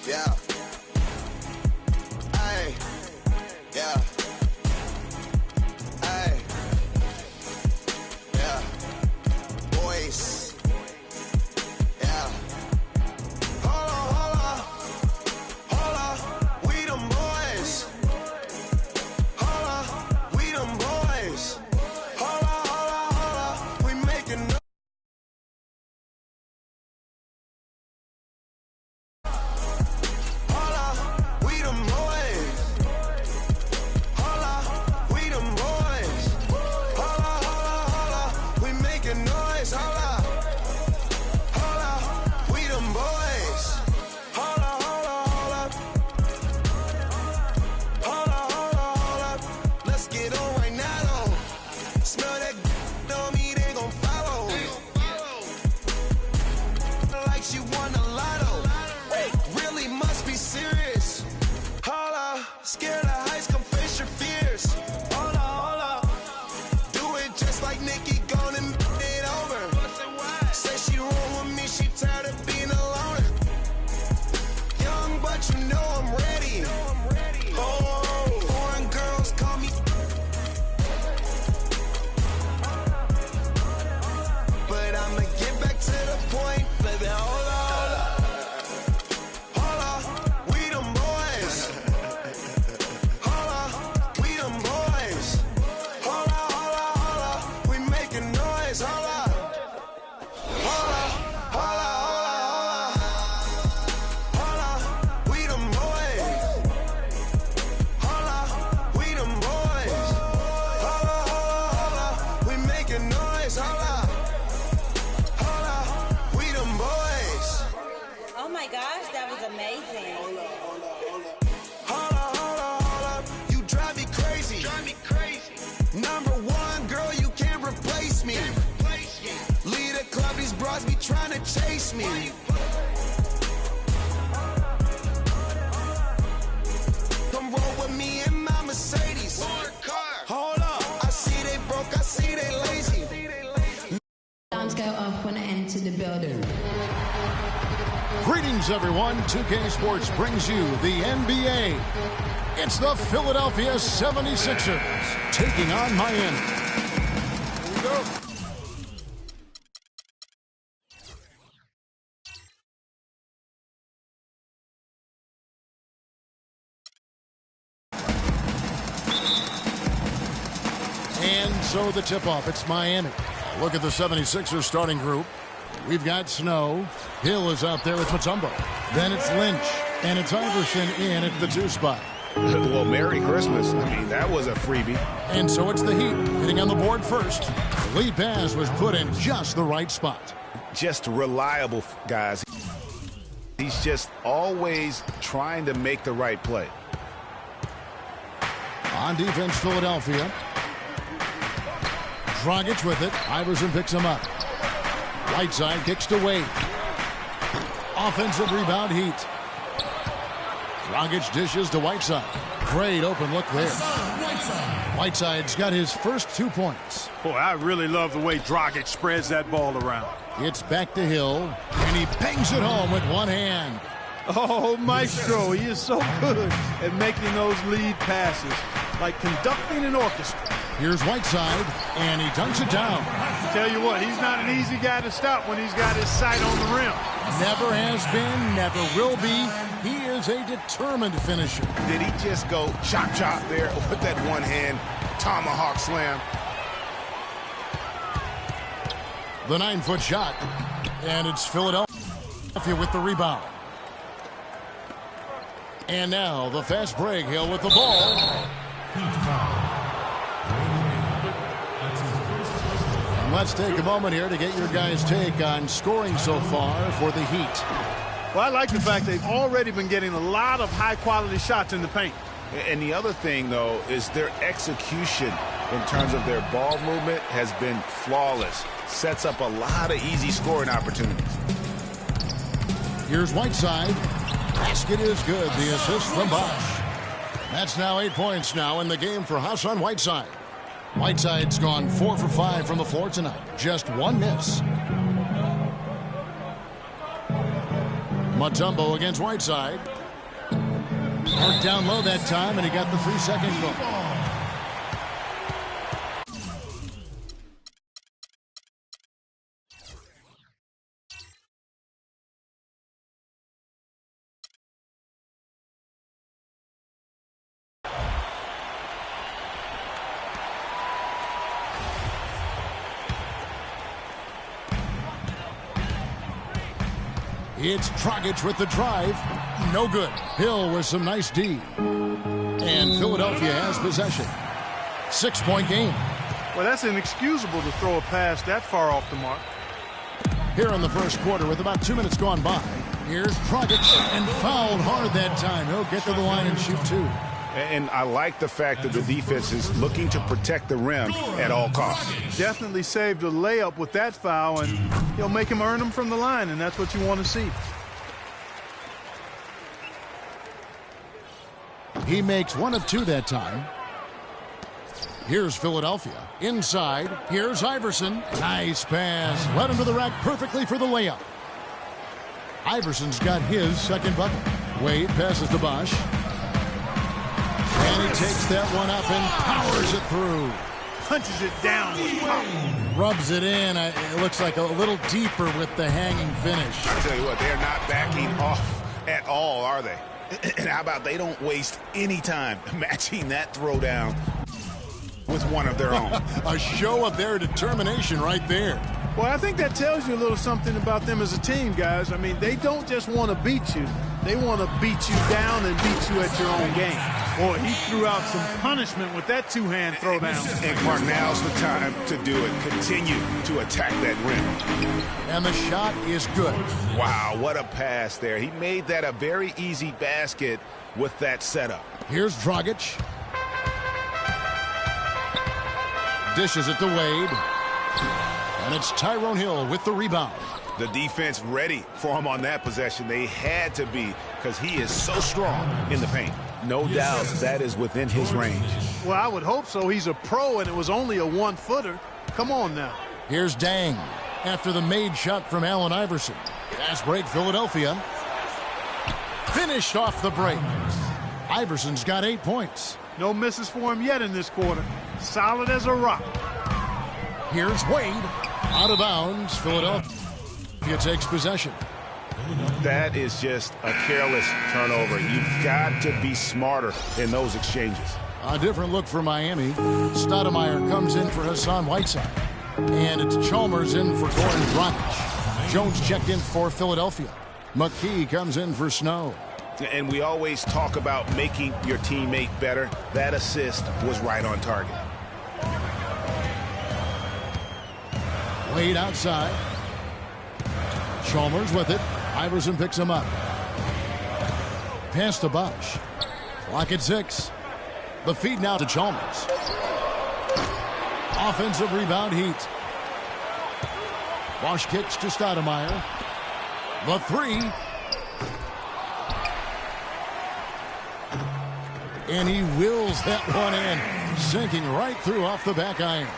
Yeah. Ay. Yeah. Ay. Yeah. Boys. Yeah. Hold on. We them boys. Hold on. We them boys. Hold on. We making noise. Scared of heights, come face your fears. Hold up. Do it just like Nikki, gone and it over. Say she roll with me, she tired of being alone. Young, but you know I'm ready. Oh, foreign girls call me. But I'ma get back to the point, baby. Hold up. Oh my gosh, that was amazing. Hold up. You drive me crazy. Number one, girl, you can't replace me. Lead a club, these bras be trying to chase me. Come roll with me in my Mercedes. Hold up, I see they broke, I see they lazy. Alarms go off when I enter the building. Greetings, everyone. 2K Sports brings you the NBA. It's the Philadelphia 76ers taking on Miami. Here we go. And so the tip-off, it's Miami. Look at the 76ers starting group. We've got Snow. Hill is out there with Mutombo. Then it's Lynch. And it's Iverson in at the 2 spot. Well, Merry Christmas. I mean, that was a freebie. And so it's the Heat hitting on the board first. The lead pass was put in just the right spot. Just reliable, guys. He's just always trying to make the right play. On defense, Philadelphia. Dragic with it. Iverson picks him up. Whiteside kicks to Wade. Offensive rebound, Heat. Dragic dishes to Whiteside. Great open look there. Whiteside's got his first 2 points. Boy, I really love the way Dragic spreads that ball around. It's back to Hill, and he bangs it home with one hand. Oh, Maestro, he is so good at making those lead passes, like conducting an orchestra. Here's Whiteside, and he dunks it down. Tell you what, he's not an easy guy to stop when he's got his sight on the rim. Never has been, never will be. He is a determined finisher. Did he just go chop there with that one hand tomahawk slam? The 9-foot shot, and it's Philadelphia with the rebound. And now the fast break. Hill with the ball. And let's take a moment here to get your guys' take on scoring so far for the Heat. Well, I like the fact they've already been getting a lot of high-quality shots in the paint. And the other thing, though, is their execution in terms of their ball movement has been flawless. Sets up a lot of easy scoring opportunities. Here's Whiteside. Basket is good. The assist from Bosh. That's now 8 points now in the game for Hassan Whiteside. Whiteside's gone 4 for 5 from the floor tonight. Just one miss. Mutombo against Whiteside. Marked down low that time, and he got the 3-second goal. It's Dragic with the drive. No good. Hill with some nice D. And Philadelphia has possession. 6-point game. Well, that's inexcusable to throw a pass that far off the mark. Here in the first quarter with about 2 minutes gone by. Here's Dragic, and fouled hard that time. He'll get to the line and shoot two. And I like the fact that the defense is looking to protect the rim at all costs. Definitely saved a layup with that foul, and he'll make him earn them from the line, and that's what you want to see. He makes 1 of 2 that time. Here's Philadelphia. Inside. Here's Iverson. Nice pass. Led him to the rack perfectly for the layup. Iverson's got his second bucket. Wade passes to Bosch. And he takes that one up and powers it through. Punches it down with pop. Rubs it in. It looks like a little deeper with the hanging finish. I tell you what, they're not backing off at all, are they? And how about they don't waste any time matching that throwdown with one of their own. A show of their determination right there. Well, I think that tells you a little something about them as a team, guys. I mean, they don't just want to beat you. They want to beat you down and beat you at your own game. Boy, he threw out some punishment with that two-hand throwdown. And Mark, now's the time to do it. Continue to attack that rim. And the shot is good. Wow, what a pass there. He made that a very easy basket with that setup. Here's Dragic. Dishes it to Wade. And it's Tyrone Hill with the rebound. The defense ready for him on that possession. They had to be, because he is so strong in the paint. No doubt that is within his range. Well, I would hope so. He's a pro, and it was only a one-footer. Come on now. Here's Dang after the made shot from Allen Iverson. Fast break, Philadelphia. Finished off the break. Iverson's got 8 points. No misses for him yet in this quarter. Solid as a rock. Here's Wade. Out of bounds. Philadelphia takes possession. That is just a careless turnover. You've got to be smarter in those exchanges. A different look for Miami. Stoudemire comes in for Hassan Whiteside. And it's Chalmers in for Goran Dragic. Jones checked in for Philadelphia. McKee comes in for Snow. And we always talk about making your teammate better. That assist was right on target. Wade outside. Chalmers with it. Iverson picks him up. Pass to Bosch. Clock at 6. The feed now to Chalmers. Offensive rebound, Heat. Bosch kicks to Stoudemire. The three. And he wills that one in, sinking right through off the back iron.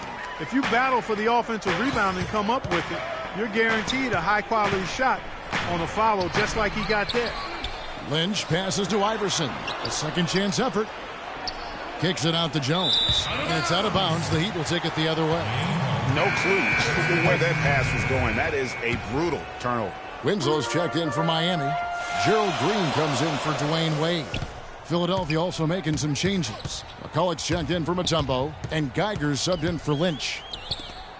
If you battle for the offensive rebound and come up with it, you're guaranteed a high-quality shot on a follow, just like he got there. Lynch passes to Iverson. A second-chance effort. Kicks it out to Jones. And it's out of bounds. The Heat will take it the other way. No clue where that pass was going. That is a brutal turnover. Winslow's checked in for Miami. Gerald Green comes in for Dwayne Wade. Philadelphia also making some changes. McCulloch's checked in for Mutombo, and Geiger's subbed in for Lynch.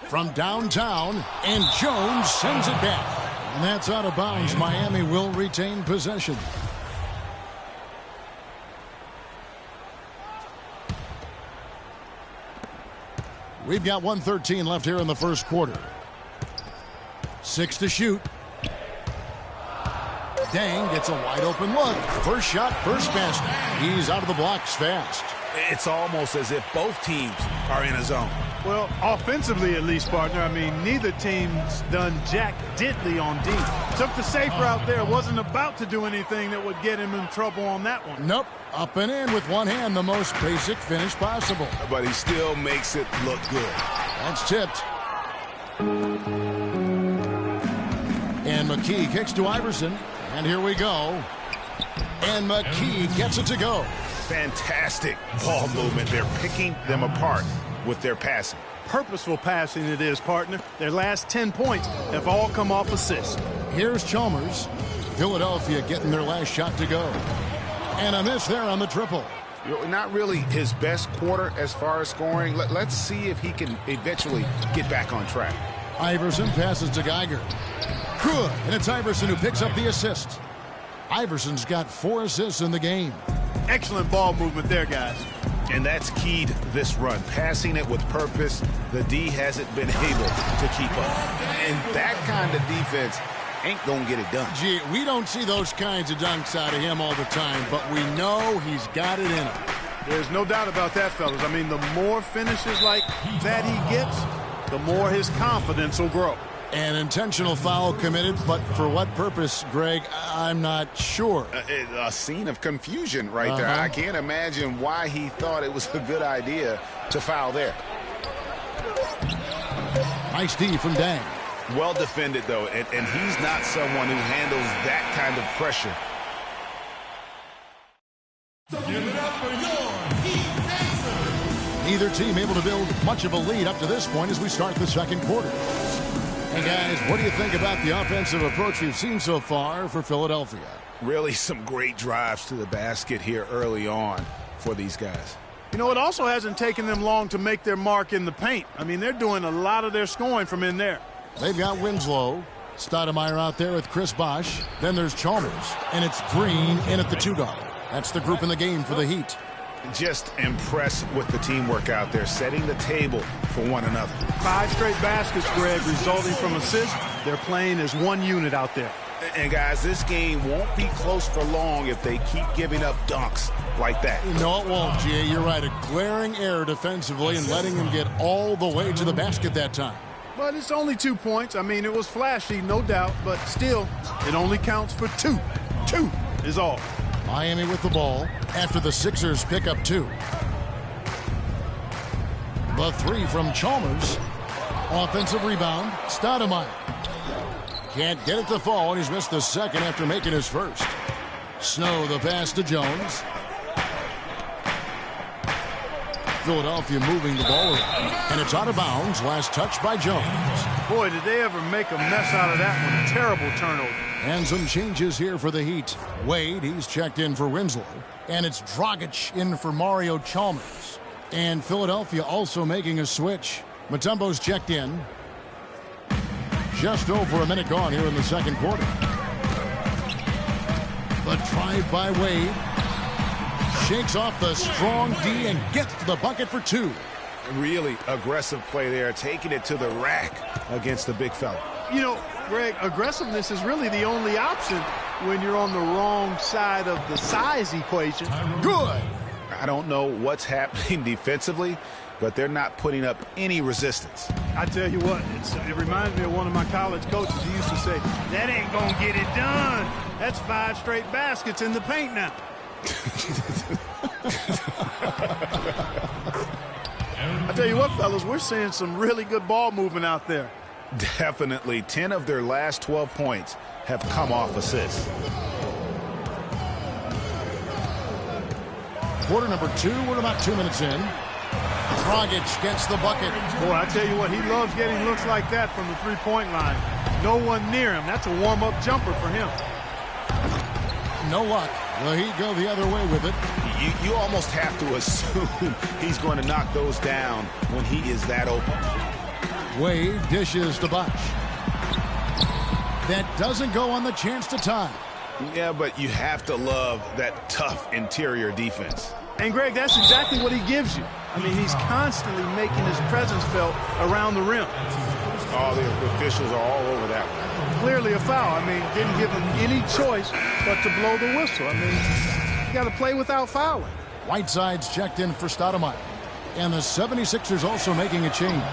From downtown, and Jones sends it back. And that's out of bounds. Miami will retain possession. We've got 1:13 left here in the first quarter. 6 to shoot. Dang gets a wide open look. First shot, first basket. He's out of the blocks fast. It's almost as if both teams are in a zone. Well, offensively at least, partner. I mean, neither team's done jack diddly on D. Took the safe route there. Wasn't about to do anything that would get him in trouble on that one. Nope. Up and in with one hand, the most basic finish possible. But he still makes it look good. That's tipped. And McKee kicks to Iverson. And here we go. And McKee gets it to go. Fantastic ball movement. They're picking them apart with their passing. Purposeful passing it is, partner. Their last 10 points have all come off assists. Here's Chalmers. Philadelphia getting their last shot to go. And a miss there on the triple. Not really his best quarter as far as scoring. Let's see if he can eventually get back on track. Iverson passes to Geiger. Good. And it's Iverson who picks up the assist. Iverson's got 4 assists in the game. Excellent ball movement there, guys. And that's keyed this run. Passing it with purpose. The D hasn't been able to keep up. And that kind of defense ain't gonna get it done. Gee, we don't see those kinds of dunks out of him all the time, but we know he's got it in him. There's no doubt about that, fellas. I mean, the more finishes like that he gets, the more his confidence will grow. An intentional foul committed, but for what purpose, Greg, I'm not sure. A scene of confusion right there. I can't imagine why he thought it was a good idea to foul there. Nice D from Dang. Well defended, though, and he's not someone who handles that kind of pressure. Give it up for your Heat. Neither team able to build much of a lead up to this point as we start the second quarter. Hey, guys, what do you think about the offensive approach we've seen so far for Philadelphia? Really some great drives to the basket here early on for these guys. You know, it also hasn't taken them long to make their mark in the paint. I mean, they're doing a lot of their scoring from in there. They've got Winslow. Stoudemire out there with Chris Bosh. Then there's Chalmers. And it's Green in at the 2-guard. That's the group in the game for the Heat. Just impressed with the teamwork out there, setting the table for one another. 5 straight baskets, Greg, resulting from assists. They're playing as one unit out there. And, guys, this game won't be close for long if they keep giving up dunks like that. No, it won't, Jay. You're right. A glaring error defensively and letting him get all the way to the basket that time. But it's only 2 points. I mean, it was flashy, no doubt, but still, it only counts for 2. 2 is all. Miami with the ball after the Sixers pick up 2. The 3 from Chalmers. Offensive rebound, Stoudemire. Can't get it to fall, and he's missed the second after making his first. Snow the pass to Jones. Philadelphia moving the ball around, and it's out of bounds. Last touch by Jones. Boy, did they ever make a mess out of that one. Terrible turnover. And some changes here for the Heat. Wade, he's checked in for Winslow. And it's Dragic in for Mario Chalmers. And Philadelphia also making a switch. Mutombo's checked in. Just over a minute gone here in the second quarter. The drive by Wade. Shakes off the strong D and gets to the bucket for 2. Really aggressive play there, taking it to the rack against the big fella. You know, Greg, aggressiveness is really the only option when you're on the wrong side of the size equation. Good. I don't know what's happening defensively, but they're not putting up any resistance. I tell you what, it reminds me of one of my college coaches. He used to say, that ain't gonna get it done. That's 5 straight baskets in the paint now. I tell you what, fellas, we're seeing some really good ball movement out there. Definitely. 10 of their last 12 points have come off assists. Quarter number 2, we're about 2 minutes in. Dragic gets the bucket. Boy, I tell you what, he loves getting looks like that from the three-point line. No one near him. That's a warm-up jumper for him. No luck. The Heat go the other way with it. You almost have to assume he's going to knock those down when he is that open. Wade dishes to Bosh. That doesn't go on the chance to tie. Yeah, but you have to love that tough interior defense. And, Greg, that's exactly what he gives you. I mean, he's constantly making his presence felt around the rim. All the officials are all over that one. Clearly a foul. I mean, didn't give him any choice but to blow the whistle. I mean, you got to play without fouling. Whiteside's checked in for Stoudemire. And the 76ers also making a change.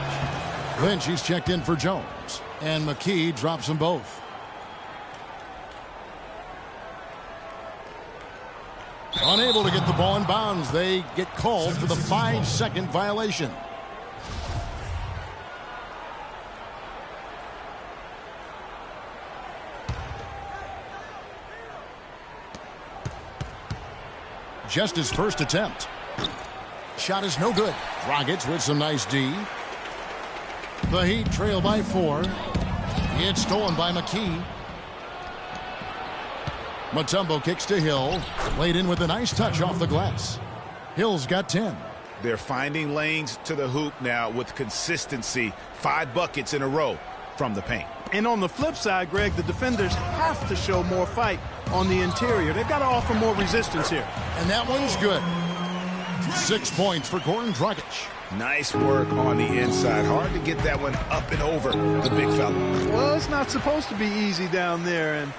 Lynch, he's checked in for Jones. And McKee drops them both. Unable to get the ball in bounds. They get called for the 5-second violation. just his first attempt. Shot is no good. Dragic with some nice D. The Heat trail by 4. It's stolen by McKee. Mutombo kicks to Hill. Laid in with a nice touch off the glass. Hill's got 10. They're finding lanes to the hoop now with consistency. 5 buckets in a row from the paint. And on the flip side, Greg, the defenders have to show more fight on the interior. They've got to offer more resistance here. And that one's good. 6 points for Goran Dragic. Nice work on the inside. Hard to get that one up and over the big fella. Well, it's not supposed to be easy down there, and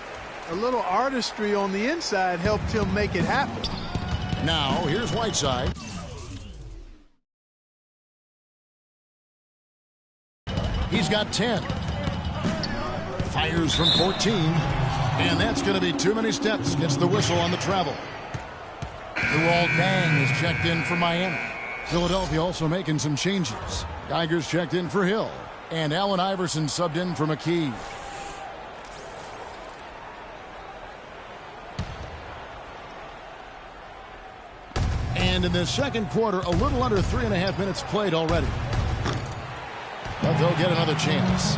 a little artistry on the inside helped him make it happen. Now, here's Whiteside. He's got 10. Fires from 14. And that's going to be too many steps. Gets the whistle on the travel. Luol Deng is checked in for Miami. Philadelphia also making some changes. Geiger's checked in for Hill. And Allen Iverson subbed in for McKee. And in the second quarter, a little under 3.5 minutes played already. But they'll get another chance.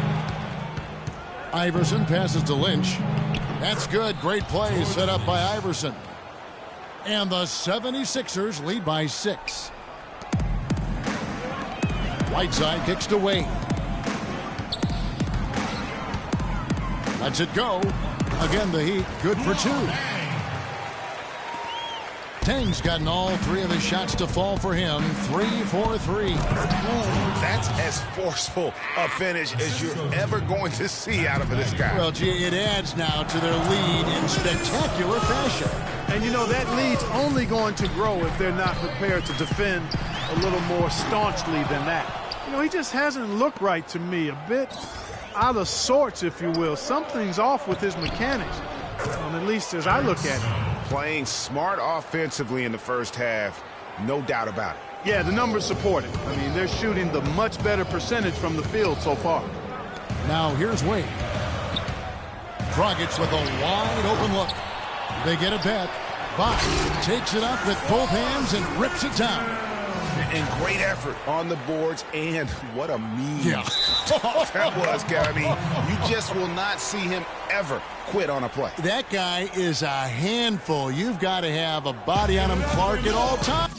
Iverson passes to Lynch. That's good. Great play set up by Iverson. And the 76ers lead by 6. Whiteside kicks to Wade. Lets it go. Again, the Heat good for 2. Tang's gotten all 3 of his shots to fall for him. 3 for 3. That's as forceful a finish as you're ever going to see out of this guy. Well, gee, it adds now to their lead in spectacular fashion. And you know, that lead's only going to grow if they're not prepared to defend a little more staunchly than that. You know, he just hasn't looked right to me. A bit out of sorts, if you will. Something's off with his mechanics, at least as I look at it. Playing smart offensively in the first half, no doubt about it. Yeah, the numbers support it. I mean, they're shooting the much better percentage from the field so far. Now here's Wade. Dragic with a wide open look. They get it back. Bosh takes it up with both hands and rips it down. And great effort on the boards, and what a mean that was, Gabby. You just will not see him ever quit on a play. That guy is a handful. You've got to have a body on him, Clark, at all times.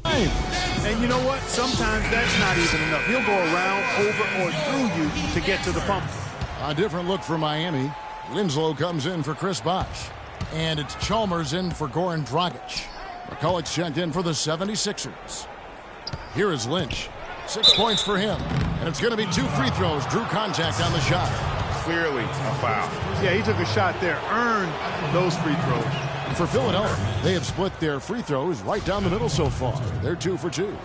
And you know what? Sometimes that's not even enough. He'll go around, over, or through you to get to the pump. A different look for Miami. Winslow comes in for Chris Bosh. And it's Chalmers in for Goran Dragic. McCulloch's checked in for the 76ers. Here is Lynch. 6 points for him. And it's going to be 2 free throws. Drew contact on the shot. Clearly a foul. Yeah, he took a shot there. Earned those free throws. For Philadelphia, they have split their free throws right down the middle so far. They're 2 for 2.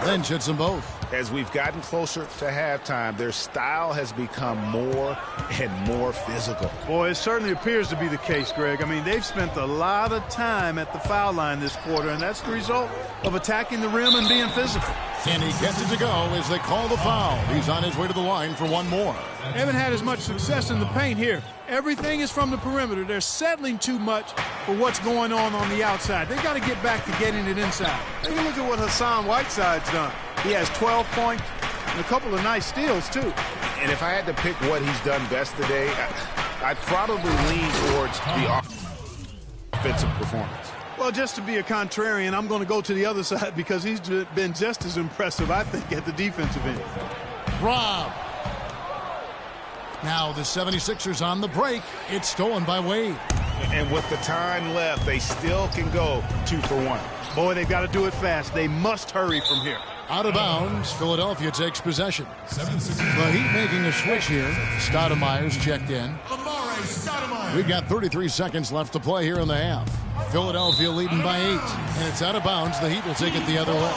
Lynch hits them both. As we've gotten closer to halftime, their style has become more and more physical. Boy, it certainly appears to be the case, Greg. I mean, they've spent a lot of time at the foul line this quarter, and that's the result of attacking the rim and being physical. And he gets it to go as they call the foul. He's on his way to the line for one more. Haven't had as much success in the paint here. Everything is from the perimeter. They're settling too much for what's going on the outside. They've got to get back to getting it inside. Take a look at what Hassan Whiteside's done. He has 12 points and a couple of nice steals, too. And if I had to pick what he's done best today, I'd probably lean towards the offensive performance. Well, just to be a contrarian, I'm going to go to the other side because he's been just as impressive, I think, at the defensive end. Rob. Now the 76ers on the break. It's stolen by Wade. And with the time left, they still can go 2 for 1. Boy, they've got to do it fast. They must hurry from here. Out of bounds, Philadelphia takes possession. The Heat making a switch here. Stoudemire's checked in. We've got 33 seconds left to play here in the half. Philadelphia leading by 8, and it's out of bounds. The Heat will take it the other way.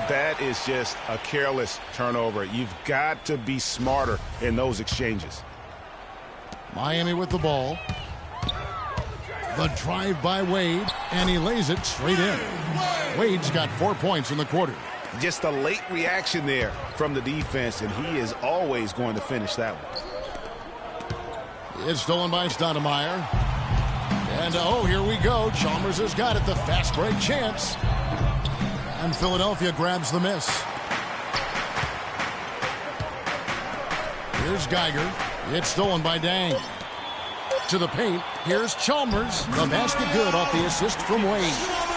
That is just a careless turnover. You've got to be smarter in those exchanges. Miami with the ball. The drive by Wade, and he lays it straight in. Wade's got 4 points in the quarter. Just a late reaction there from the defense, and he is always going to finish that one. It's stolen by Stoudemire. And oh, here we go. Chalmers has got it. The fast break chance. And Philadelphia grabs the miss. Here's Geiger. It's stolen by Dang. To the paint. Here's Chalmers. The basket good off the assist from Wade.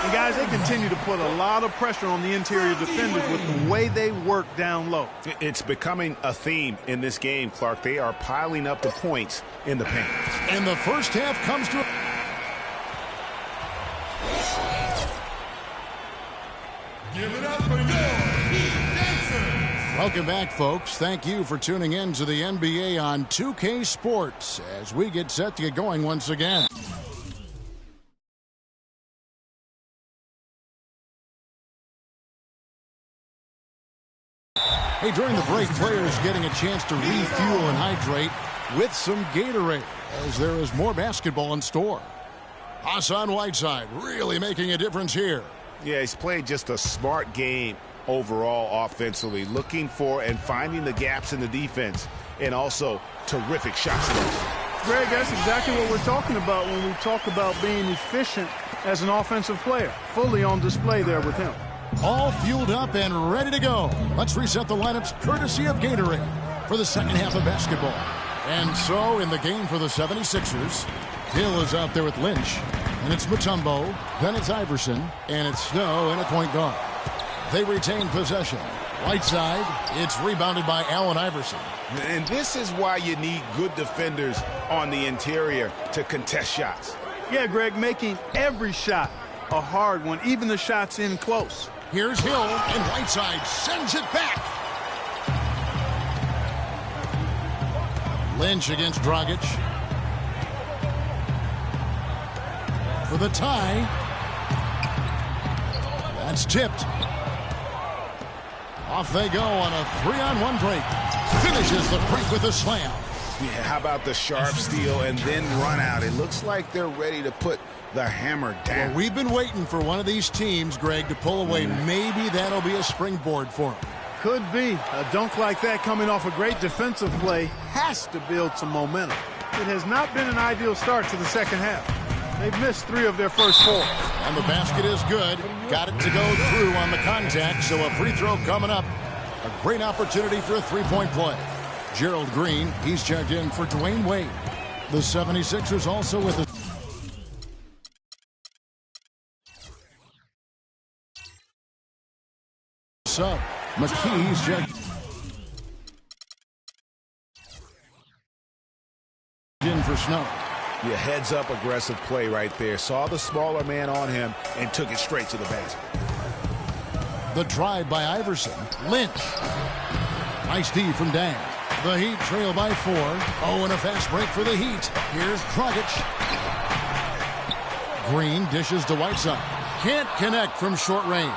And guys, they continue to put a lot of pressure on the interior defenders with the way they work down low. It's becoming a theme in this game, Clark. They are piling up the points in the paint. And the first half comes to... Give it up for your Heat Dancers. Welcome back, folks. Thank you for tuning in to the NBA on 2K Sports as we get set to get going once again. Hey, during the break, players getting a chance to refuel and hydrate with some Gatorade as there is more basketball in store. Hassan Whiteside really making a difference here. Yeah, he's played just a smart game overall offensively, looking for and finding the gaps in the defense, and also terrific shot selection. Greg, that's exactly what we're talking about when we talk about being efficient as an offensive player. Fully on display there with him. All fueled up and ready to go. Let's reset the lineups courtesy of Gatorade for the second half of basketball. And so in the game for the 76ers, Hill is out there with Lynch, and it's Mutombo, then it's Iverson, and it's Snow and a point guard. They retain possession. Whiteside, it's rebounded by Allen Iverson. And this is why you need good defenders on the interior to contest shots. Yeah, Greg, making every shot a hard one, even the shots in close. Here's Hill, and Whiteside sends it back. Lynch against Dragic. For the tie. That's tipped. Off they go on a 3-on-1 break. Finishes the break with a slam. Yeah, how about the sharp steal and then run out? It looks like they're ready to put the hammer down. Well, we've been waiting for one of these teams, Greg, to pull away. Maybe that'll be a springboard for them. Could be. A dunk like that coming off a great defensive play has to build some momentum. It has not been an ideal start to the second half. They've missed 3 of their first 4. And the basket is good. Got it to go through on the contact, so a free throw coming up. A great opportunity for a three-point play. Gerald Green, he's checked in for Dwayne Wade. The 76ers also with a sub. McKee's checked in for Snow. Yeah, heads up aggressive play right there. Saw the smaller man on him and took it straight to the basket. The drive by Iverson. Lynch. Nice D from Dang. The Heat trail by 4. Oh, and a fast break for the Heat. Here's Dragic. Green dishes to Whiteside. Can't connect from short range.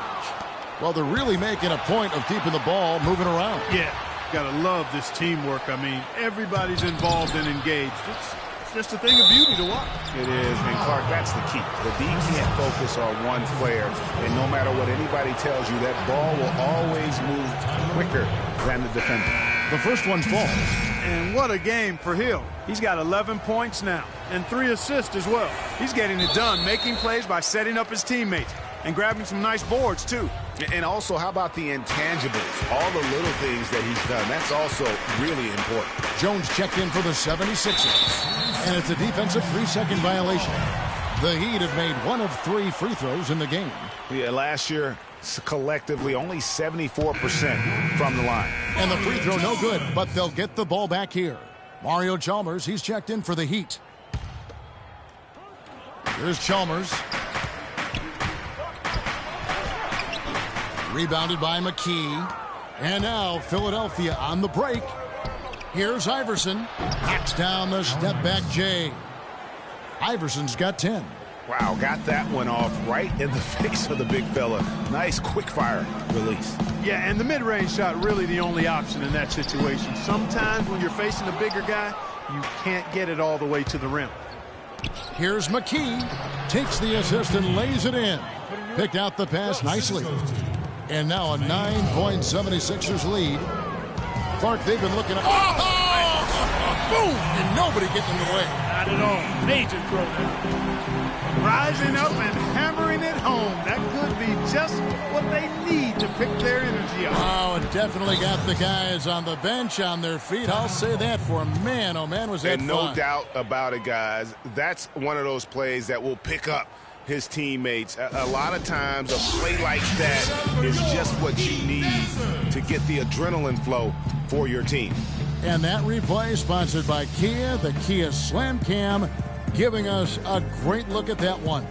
Well, they're really making a point of keeping the ball moving around. Yeah, gotta love this teamwork. I mean, everybody's involved and engaged. It's just a thing of beauty to watch. It is, and Clark, that's the key. The D can't focus on one player, and no matter what anybody tells you, that ball will always move quicker than the defender. The first one falls. And what a game for Hill. He's got 11 points now and 3 assists as well. He's getting it done, making plays by setting up his teammates and grabbing some nice boards, too. And also, how about the intangibles? All the little things that he's done. That's also really important. Jones checked in for the 76ers. And it's a defensive 3-second violation. The Heat have made 1 of 3 free throws in the game. Yeah, last year, collectively, only 74% from the line. And the free throw no good, but they'll get the ball back here. Mario Chalmers, he's checked in for the Heat. Here's Chalmers. Rebounded by McKee. And now Philadelphia on the break. Here's Iverson. Knocks down the step-back J. Iverson's got 10. Wow, got that one off right in the face of the big fella. Nice quick-fire release. Yeah, and the mid-range shot really the only option in that situation. Sometimes when you're facing a bigger guy, you can't get it all the way to the rim. Here's McKee. Takes the assist and lays it in. Picked out the pass nicely. And now a 9-point 76ers lead. Clark, they've been looking at... Oh! Boom! And nobody getting in the way. Not at all. Major throw there. Rising up and hammering it home. That could be just what they need to pick their energy up. Oh, it definitely got the guys on the bench on their feet. I'll say that for a man. Oh, man, was that fun. And no doubt about it, guys. That's one of those plays that will pick up his teammates. A lot of times a play like that is just what you need to get the adrenaline flow for your team. And that replay sponsored by Kia, the Kia Slam Cam, giving us a great look at that one.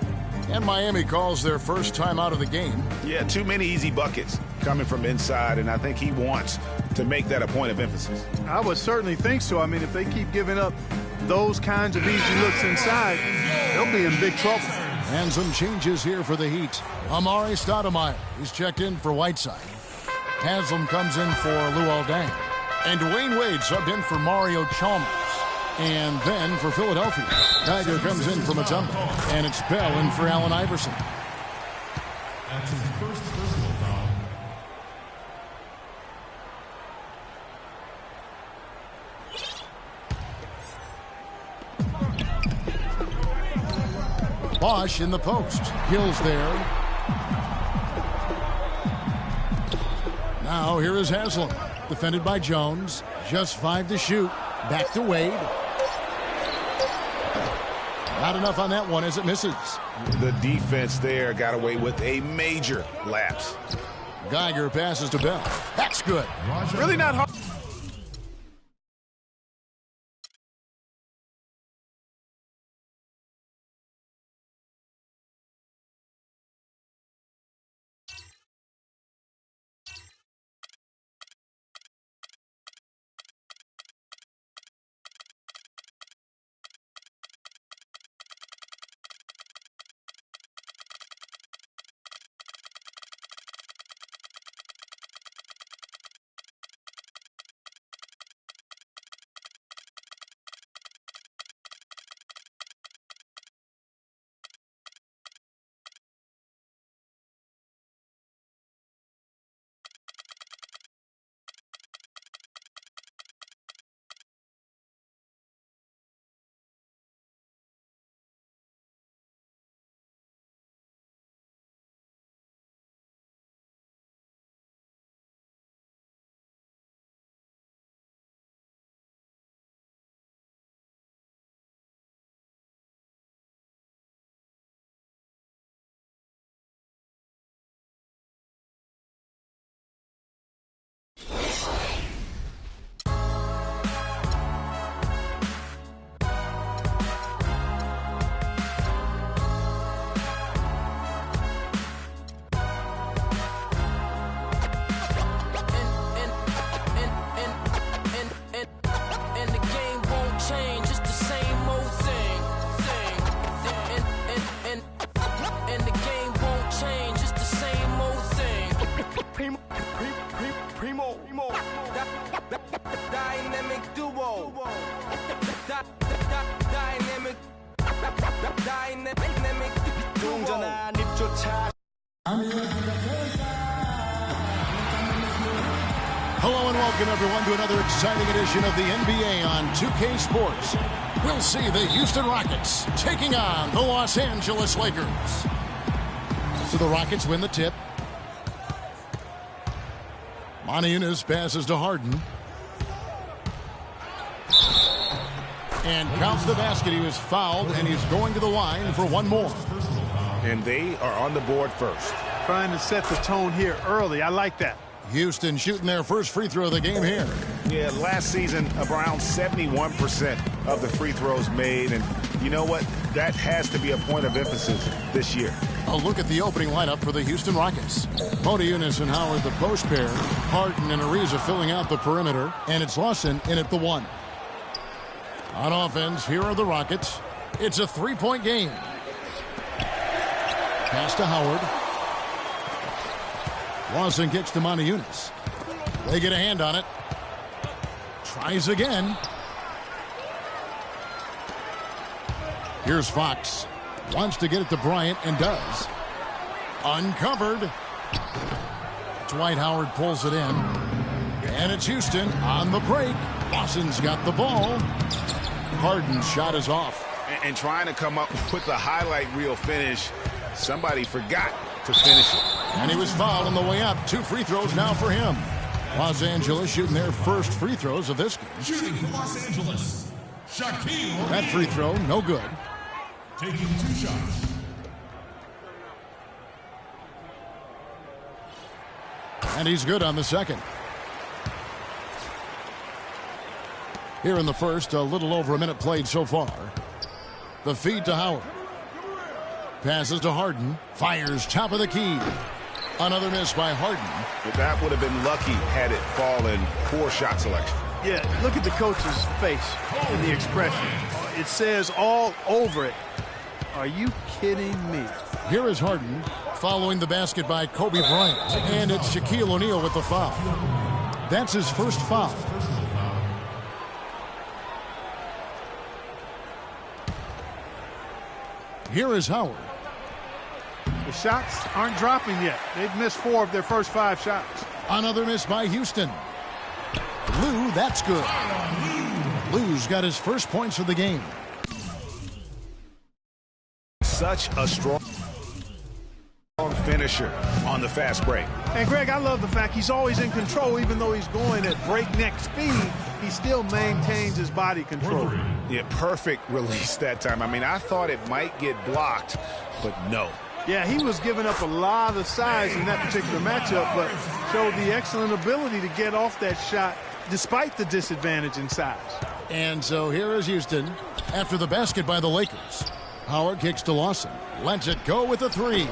And Miami calls their first time out of the game. Yeah, too many easy buckets coming from inside, and I think he wants to make that a point of emphasis. I would certainly think so. I mean, if they keep giving up those kinds of easy looks inside, they'll be in big trouble. And some changes here for the Heat. Amari Stoudemire, he's checked in for Whiteside. Haslam comes in for Luol Deng. And Dwayne Wade subbed in for Mario Chalmers. And then for Philadelphia, Geiger comes in for Mutombo. And it's Bell in for Allen Iverson. That's his first personal foul. Bosch in the post. Hill's there. Now here is Haslam. Defended by Jones. Just 5 to shoot. Back to Wade. Not enough on that one as it misses. The defense there got away with a major lapse. Geiger passes to Bell. That's good. Really not hard. Dynamic duo. Dynamic duo. Hello and welcome everyone to another exciting edition of the NBA on 2K Sports. We'll see the Houston Rockets taking on the Los Angeles Lakers. So the Rockets win the tip. Moniunas passes to Harden. And counts the basket. He was fouled, and he's going to the line for one more. And they are on the board first. Trying to set the tone here early. I like that. Houston shooting their first free throw of the game here. Yeah, last season, around 71% of the free throws made. And you know what? That has to be a point of emphasis this year. A look at the opening lineup for the Houston Rockets. Moniunas and Howard the post pair. Harden and Ariza filling out the perimeter. And it's Lawson in at the one. On offense, here are the Rockets. It's a three-point game. Pass to Howard. Lawson kicks to Moniunas. They get a hand on it. Tries again. Here's Fox. Wants to get it to Bryant and does. Uncovered. Dwight Howard pulls it in. And it's Houston on the break. Lawson's got the ball. Harden's shot is off. And trying to come up with the highlight reel finish, somebody forgot to finish it. And he was fouled on the way up. 2 free throws now for him. Los Angeles shooting their first free throws of this game. Shooting for Los Angeles, Shaquille O'Neal. That free throw, no good. Taking 2 shots. And he's good on the second. Here in the first, a little over a minute played so far. The feed to Howard. Passes to Harden. Fires top of the key. Another miss by Harden. But that would have been lucky had it fallen. Poor shot selection. Yeah, look at the coach's face and the expression. It says all over it. Are you kidding me? Here is Harden following the basket by Kobe Bryant. And it's Shaquille O'Neal with the foul. That's his first foul. Here is Howard. The shots aren't dropping yet. They've missed 4 of their first 5 shots. Another miss by Houston. Lou, that's good. Lou's got his first points of the game. Such a strong finisher on the fast break. And Greg, I love the fact he's always in control. Even though he's going at breakneck speed, he still maintains his body control. Yeah, perfect release that time. I mean, I thought it might get blocked, but no. Yeah, he was giving up a lot of size in that particular matchup, but showed the excellent ability to get off that shot despite the disadvantage in size. And so here is Houston after the basket by the Lakers. Howard kicks to Lawson. Lets it go with a 3.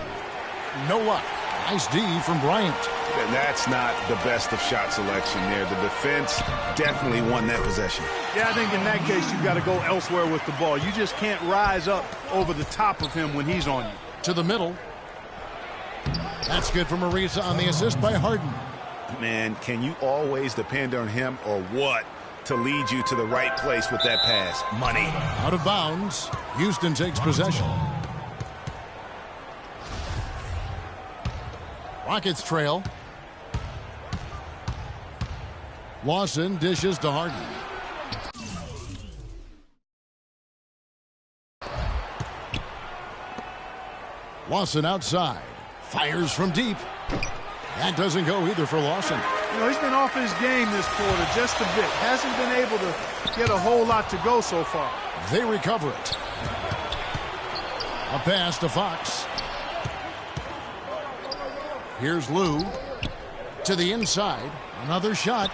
No luck. Nice D from Bryant. And that's not the best of shot selection there. The defense definitely won that possession. Yeah, I think in that case you've got to go elsewhere with the ball. You just can't rise up over the top of him when he's on you. To the middle. That's good from Ariza on the assist by Harden. Man, can you always depend on him or what to lead you to the right place with that pass? Money. Out of bounds. Houston takes possession. Rockets trail. Lawson dishes to Harden. Lawson outside. Fires from deep. That doesn't go either for Lawson. You know, he's been off his game this quarter just a bit. Hasn't been able to get a whole lot to go so far. They recover it. A pass to Fox. Here's Lou. To the inside. Another shot.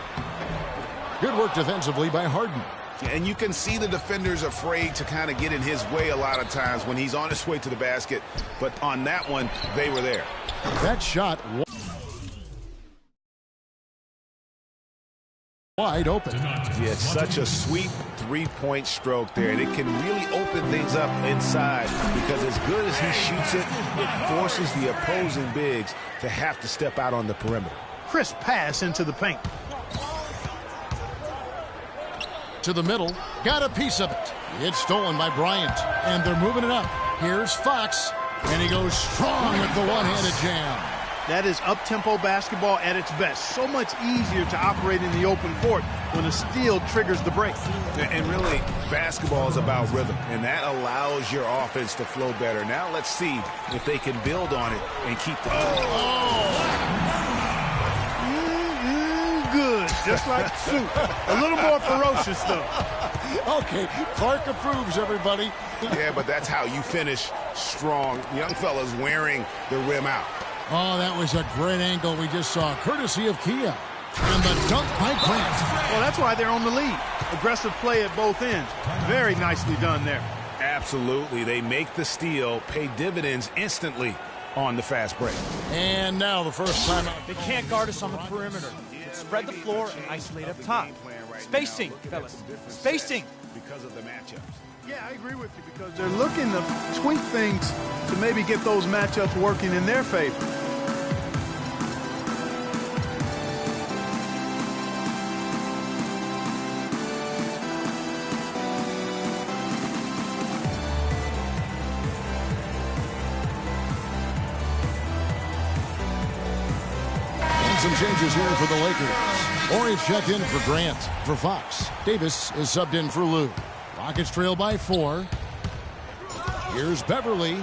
Good work defensively by Harden. And you can see the defenders afraid to kind of get in his way a lot of times when he's on his way to the basket. But on that one, they were there. That shot wide open. Yeah, it's such a sweet three-point stroke there. And it can really open things up inside because as good as he shoots it, it forces the opposing bigs to have to step out on the perimeter. Crisp pass into the paint. To the middle. Got a piece of it. It's stolen by Bryant. And they're moving it up. Here's Fox. And he goes strong with the one-handed jam. That is up-tempo basketball at its best. So much easier to operate in the open court when a steal triggers the break. And really, basketball is about rhythm, and that allows your offense to flow better. Now let's see if they can build on it and keep the... Good, just like soup. A little more ferocious, though. Okay, Clark approves, everybody. Yeah, but that's how you finish strong. Young fella's wearing the rim out. Oh, that was a great angle we just saw, courtesy of Kia. And the dunk by Grant. Well, that's why they're on the lead. Aggressive play at both ends. Very nicely done there. Absolutely. They make the steal, pay dividends instantly on the fast break. And now the first time out. They can't guard us on the perimeter. Spread the floor and isolate up top. Spacing, fellas. Spacing. Because of the matchups. Yeah, I agree with you because they're looking to tweak things to maybe get those matchups working in their favor. And some changes here for the Lakers. Horry checked in for Grant. For Fox, Davis is subbed in for Lou. Rockets trail by 4. Here's Beverly.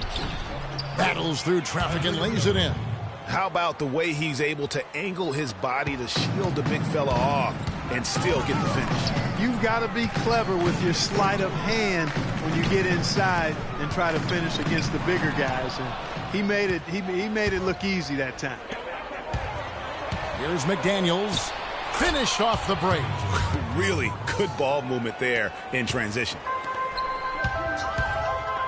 Battles through traffic and lays it in. How about the way he's able to angle his body to shield the big fella off and still get the finish? You've got to be clever with your sleight of hand when you get inside and try to finish against the bigger guys. And he made it look easy that time. Here's McDaniels. Finished off the break. Really good ball movement there in transition.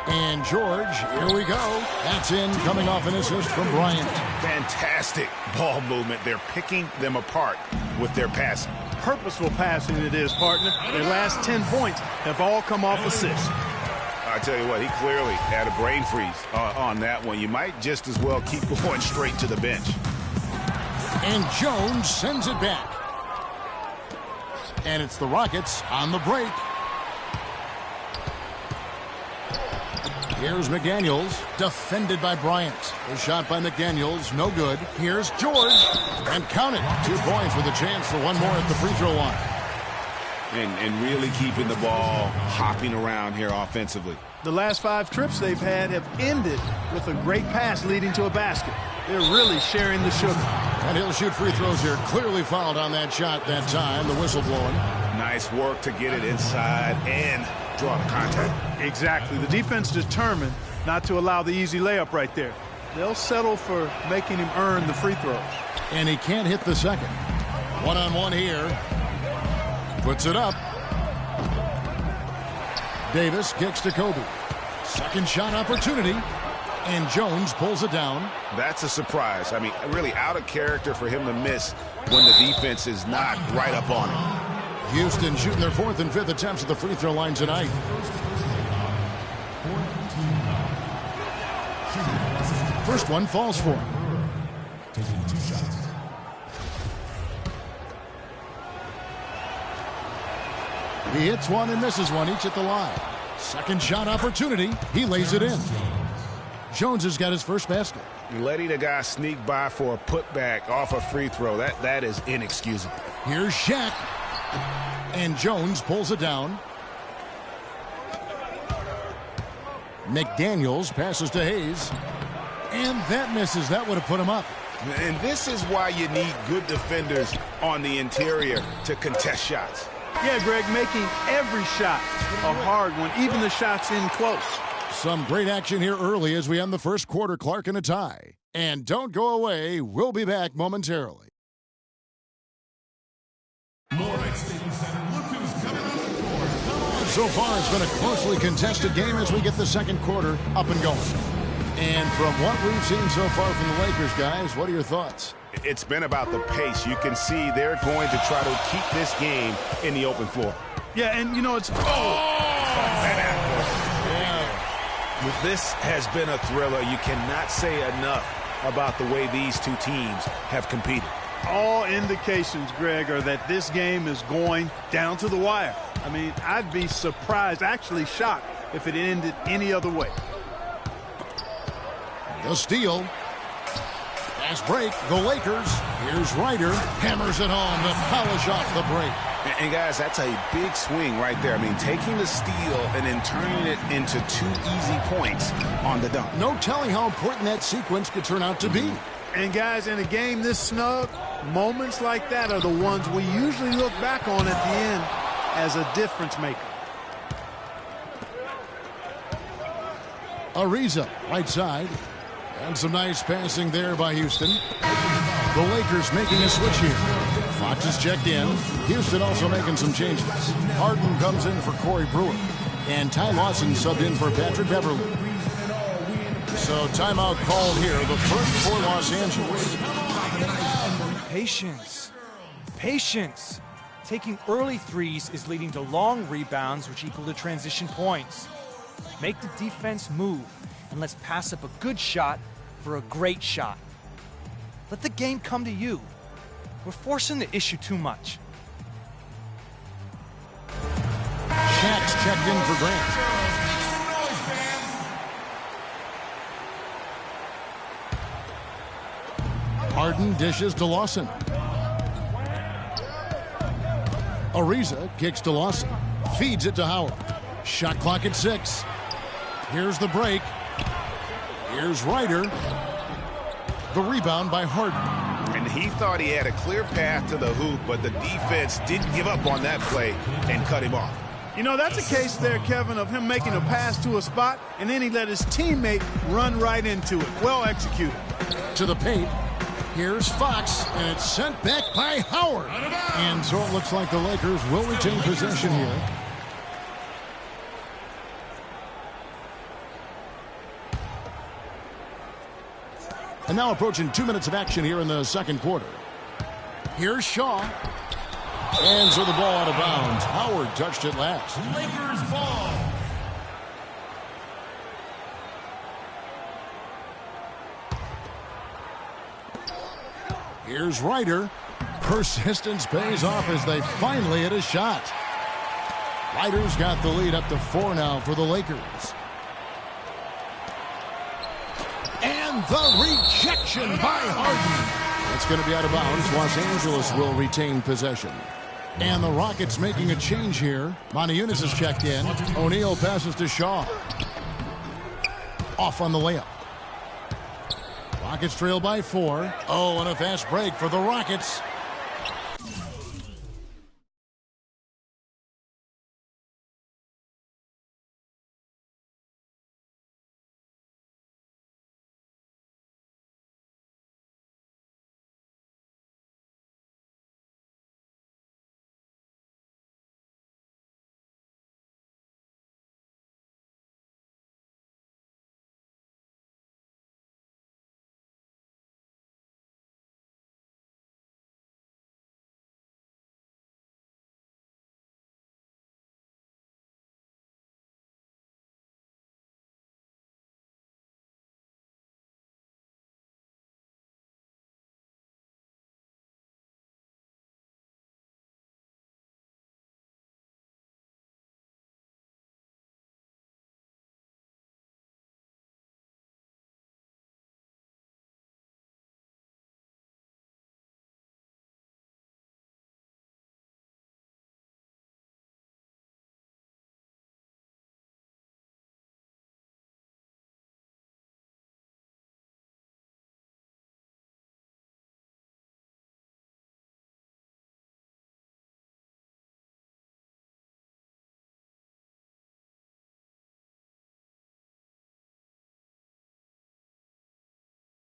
And George, here we go. That's in, coming off an assist from Bryant. Fantastic ball movement. They're picking them apart with their passing. Purposeful passing it is, partner. Their last 10 points have all come off assists. I tell you what, he clearly had a brain freeze on that one. You might just as well keep going straight to the bench. And Jones sends it back. And it's the Rockets on the break. Here's McDaniels, defended by Bryant. A shot by McDaniels, no good. Here's George, and count it. 2 points with a chance for one more at the free throw line. And really keeping the ball hopping around here offensively. The last 5 trips they've had have ended with a great pass leading to a basket. They're really sharing the sugar. And he'll shoot free throws here. Clearly fouled on that shot that time. The whistle blowing. Nice work to get it inside and draw the contact. Exactly. The defense determined not to allow the easy layup right there. They'll settle for making him earn the free throws. And he can't hit the second. One-on-one here. Puts it up. Davis kicks to Kobe. Second shot opportunity. And Jones pulls it down. That's a surprise. I mean, really out of character for him to miss when the defense is not right up on him. Houston shooting their 4th and 5th attempts at the free throw line tonight. First one falls for him. Taking 2 shots. He hits one and misses one, each at the line. Second shot opportunity. He lays it in. Jones has got his first basket. Letting a guy sneak by for a putback off a free throw, that is inexcusable. Here's Shaq. And Jones pulls it down. McDaniels passes to Hayes. And that misses. That would have put him up. And this is why you need good defenders on the interior to contest shots. Yeah, Greg, making every shot a hard one, even the shots in close. Some great action here early as we end the first quarter. Clark in a tie. And don't go away. We'll be back momentarily. So far, it's been a closely contested game as we get the second quarter up and going. And from what we've seen so far from the Lakers, guys, what are your thoughts? It's been about the pace. You can see they're going to try to keep this game in the open floor. Yeah, and you know, it's... This has been a thriller. You cannot say enough about the way these two teams have competed. All indications, Greg, are that this game is going down to the wire. I mean, I'd be surprised, actually shocked, if it ended any other way. The steal. Fast break. The Lakers. Here's Ryder. Hammers it home to polish off the break. And guys, that's a big swing right there. I mean, taking the steal and then turning it into 2 easy points on the dunk. No telling how important that sequence could turn out to be. And guys, in a game this snug, moments like that are the ones we usually look back on at the end as a difference maker. Ariza, right side. And some nice passing there by Houston. The Lakers making a switch here. Fox is checked in. Houston also making some changes. Harden comes in for Corey Brewer. And Ty Lawson subbed in for Patrick Beverly. So timeout called here. The first for Los Angeles. Patience. Patience. Taking early threes is leading to long rebounds, which equal to transition points. Make the defense move, and let's pass up a good shot for a great shot. Let the game come to you. We're forcing the issue too much. Shaq's checked in for Grant. Harden dishes to Lawson. Ariza kicks to Lawson. Feeds it to Howard. Shot clock at 6. Here's the break. Here's Ryder. The rebound by Harden. And he thought he had a clear path to the hoop, but the defense didn't give up on that play and cut him off. You know, that's a case there, Kevin, of him making a pass to a spot, and then he let his teammate run right into it. Well executed. To the paint. Here's Fox, and it's sent back by Howard. And so it looks like the Lakers will retain possession here. And now approaching 2 minutes of action here in the second quarter. Here's Shaw. And so the ball out of bounds. Howard touched it last. Lakers ball. Here's Ryder. Persistence pays off as they finally hit a shot. Ryder's got the lead up to 4 now for the Lakers. And the rejection by Harden. It's going to be out of bounds. Los Angeles will retain possession. And the Rockets making a change here. Moniunas is checked in. O'Neal passes to Shaw. Off on the layup. Rockets trail by 4. Oh, and a fast break for the Rockets.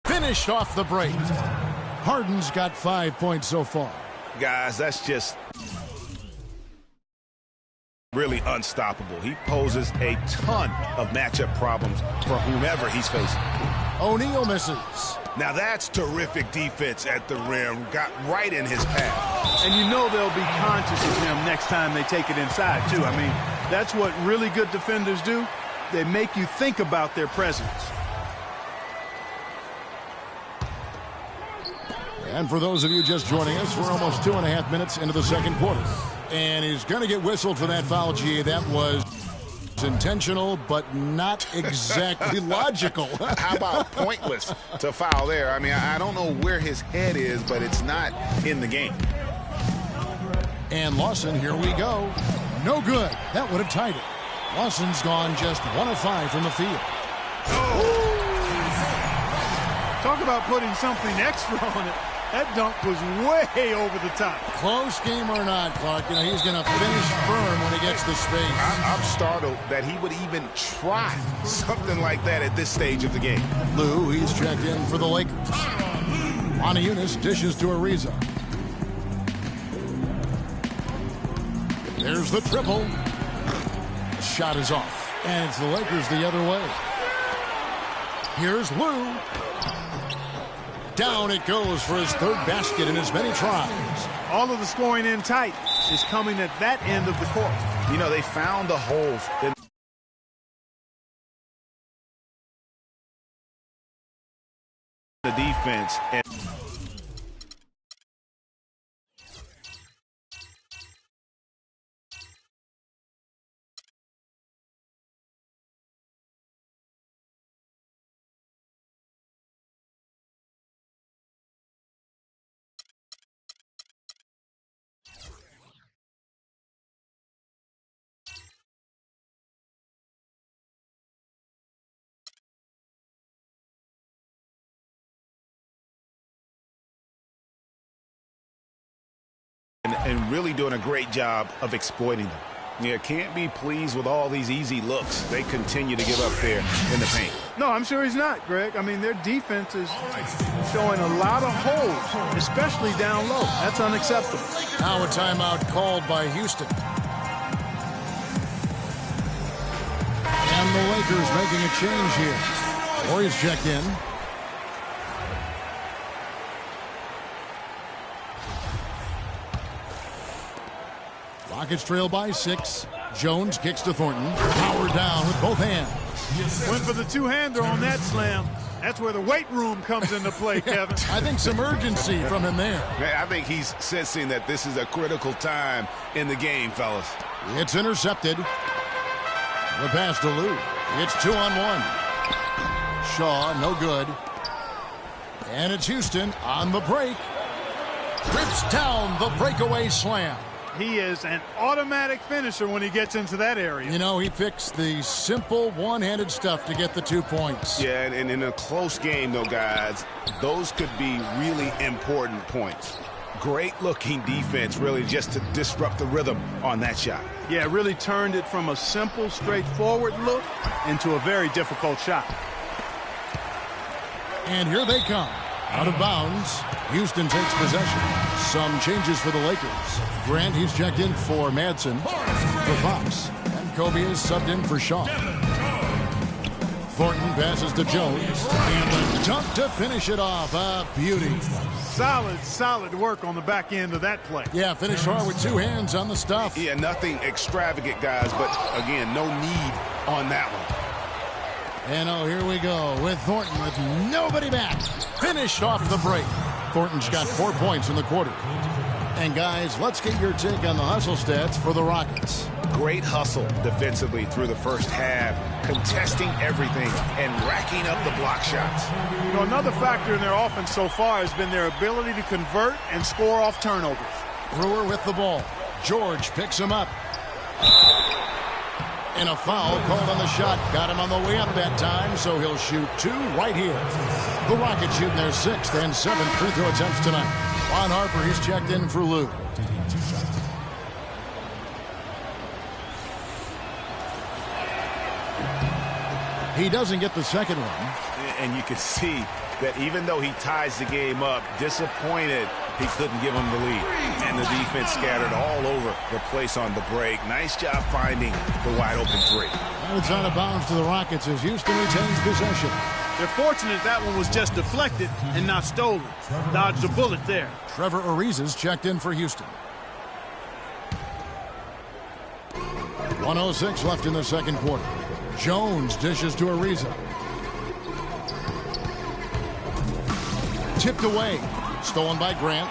Finished off the break. Harden's got 5 points so far. Guys, that's just really unstoppable. He poses a ton of matchup problems for whomever he's facing. O'Neal misses. Now that's terrific defense at the rim. Got right in his path. And you know they'll be conscious of him next time they take it inside, too. I mean, that's what really good defenders do. They make you think about their presence. And for those of you just joining us, we're almost 2.5 minutes into the second quarter. And he's going to get whistled for that foul, G. That was intentional, but not exactly logical. How about pointless to foul there? I mean, I don't know where his head is, but it's not in the game. And Lawson, here we go. No good. That would have tied it. Lawson's gone just 1 of 5 from the field. Talk about putting something extra on it. That dunk was way over the top. Close game or not, Clark, you know, he's going to finish firm when he gets the space. I'm startled that he would even try something like that at this stage of the game. Lou, he's checked in for the Lakers. Moniunas dishes to Ariza. There's the triple. Shot is off. And it's the Lakers the other way. Here's Lou. Down it goes for his 3rd basket in as many tries. All of the scoring in tight is coming at that end of the court. You know, they found the holes in the defense. And and really doing a great job of exploiting them. Yeah, can't be pleased with all these easy looks they continue to give up there in the paint. No, I'm sure he's not, Greg. I mean, their defense is showing a lot of holes, especially down low. That's unacceptable. Now a timeout called by Houston. And the Lakers making a change here. Warriors check in. Rockets trail by 6. Jones kicks to Thornton. Power down with both hands. Went for the two-hander on that slam. That's where the weight room comes into play, Kevin. I think some urgency from him there. I think he's sensing that this is a critical time in the game, fellas. It's intercepted. The pass to Lou. It's 2-on-1. Shaw, no good. And it's Houston on the break. Rips down the breakaway slam. He is an automatic finisher when he gets into that area. You know, he picks the simple one-handed stuff to get the 2 points. Yeah, and in a close game, though, guys, those could be really important points. Great-looking defense, really, just to disrupt the rhythm on that shot. Yeah, it really turned it from a simple, straightforward look into a very difficult shot. And here they come. Out of bounds. Houston takes possession. Some changes for the Lakers. Grant, he's checked in for Madsen. For Fox. And Kobe is subbed in for Shaw. Thornton passes to Jones. And the dunk to finish it off. A beauty. Solid work on the back end of that play. Yeah, finish hard with 2 hands on the stuff. Yeah, nothing extravagant, guys, but, again, no need on that one. And oh, here we go with Thornton with nobody back. Finished off the break. Thornton's got 4 points in the quarter. And guys, let's get your take on the hustle stats for the Rockets. Great hustle defensively through the first half, contesting everything and racking up the block shots. You know, another factor in their offense so far has been their ability to convert and score off turnovers. Brewer with the ball. George picks him up. And a foul called on the shot. Got him on the way up that time, so he'll shoot 2 right here. The Rockets shooting their 6th and 7th free throw attempts tonight. Ron Harper, he's checked in for Lou. He doesn't get the second one. And you can see that even though he ties the game up, disappointed he couldn't give him the lead. And the defense scattered all over the place on the break. Nice job finding the wide open 3. And it's out of bounds to the Rockets as Houston retains possession. They're fortunate that one was just deflected and not stolen. Dodged a bullet there. Trevor Ariza's checked in for Houston. 1:06 left in the second quarter. Jones dishes to Ariza. Tipped away. Stolen by Grant.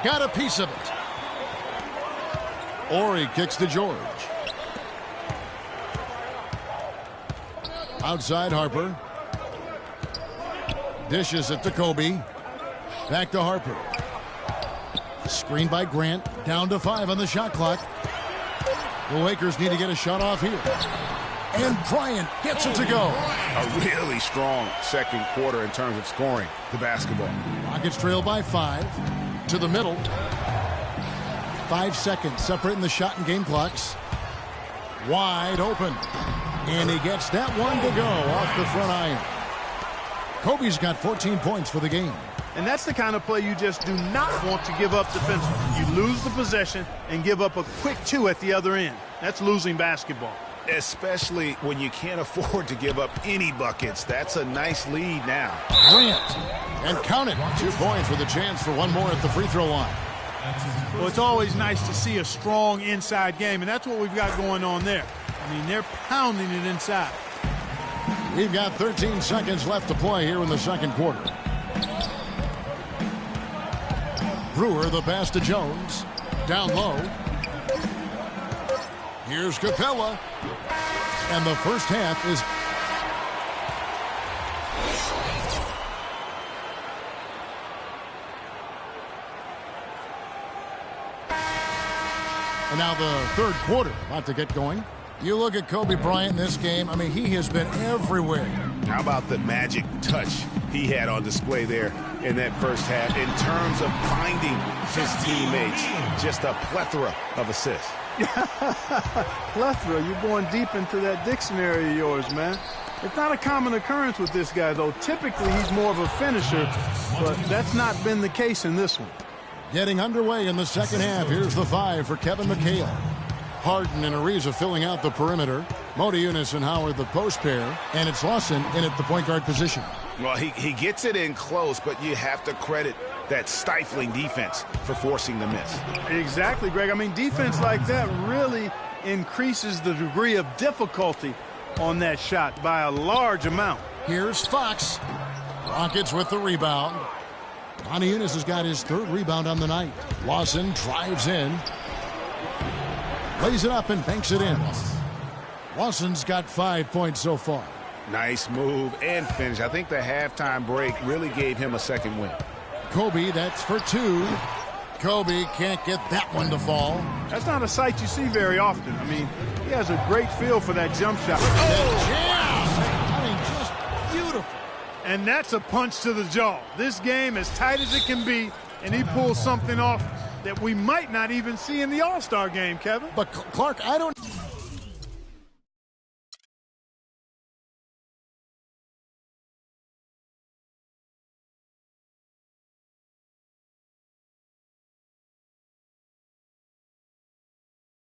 Got a piece of it. Ori kicks to George. Outside Harper. Dishes it to Kobe. Back to Harper. Screen by Grant. Down to 5 on the shot clock. The Lakers need to get a shot off here. And Bryant gets it to go. A really strong second quarter in terms of scoring the basketball. Rockets trail by 5. To the middle. 5 seconds separating the shot and game clocks. Wide open. And he gets that one to go off the front iron. Kobe's got 14 points for the game. And that's the kind of play you just do not want to give up defensively. You lose the possession and give up a quick 2 at the other end. That's losing basketball. Especially when you can't afford to give up any buckets. That's a nice lead now. Grant. And count it. 2 points with a chance for one more at the free throw line. Well, it's always nice to see a strong inside game, and that's what we've got going on there. I mean, they're pounding it inside. We've got 13 seconds left to play here in the second quarter. Brewer, the pass to Jones. Down low. Here's Capella. And the first half is... And now the third quarter about to get going. You look at Kobe Bryant in this game. I mean, he has been everywhere. How about the magic touch he had on display there in that first half in terms of finding his teammates? Just a plethora of assists. Plethora, you're going deep into that dictionary of yours, man. It's not a common occurrence with this guy, though. Typically, he's more of a finisher, but that's not been the case in this one. Getting underway in the second half. Here's the 5 for Kevin McHale. Harden and Ariza filling out the perimeter. Motiejunas and Howard the post pair. And it's Lawson in at the point guard position. Well, he gets it in close, but you have to credit that stifling defense for forcing the miss. Exactly, Greg. I mean, defense like that really increases the degree of difficulty on that shot by a large amount. Here's Fox. Rockets with the rebound. Motiejunas has got his 3rd rebound on the night. Lawson drives in. Lays it up and banks it in. Lawson's got 5 points so far. Nice move and finish. I think the halftime break really gave him a second win. Kobe, that's for 2. Kobe can't get that one to fall. That's not a sight you see very often. I mean, he has a great feel for that jump shot. Oh! Yeah! I mean, just beautiful. And that's a punch to the jaw. This game as tight as it can be, and he pulls something off that we might not even see in the All-Star game, Kevin. But Clark, I don't...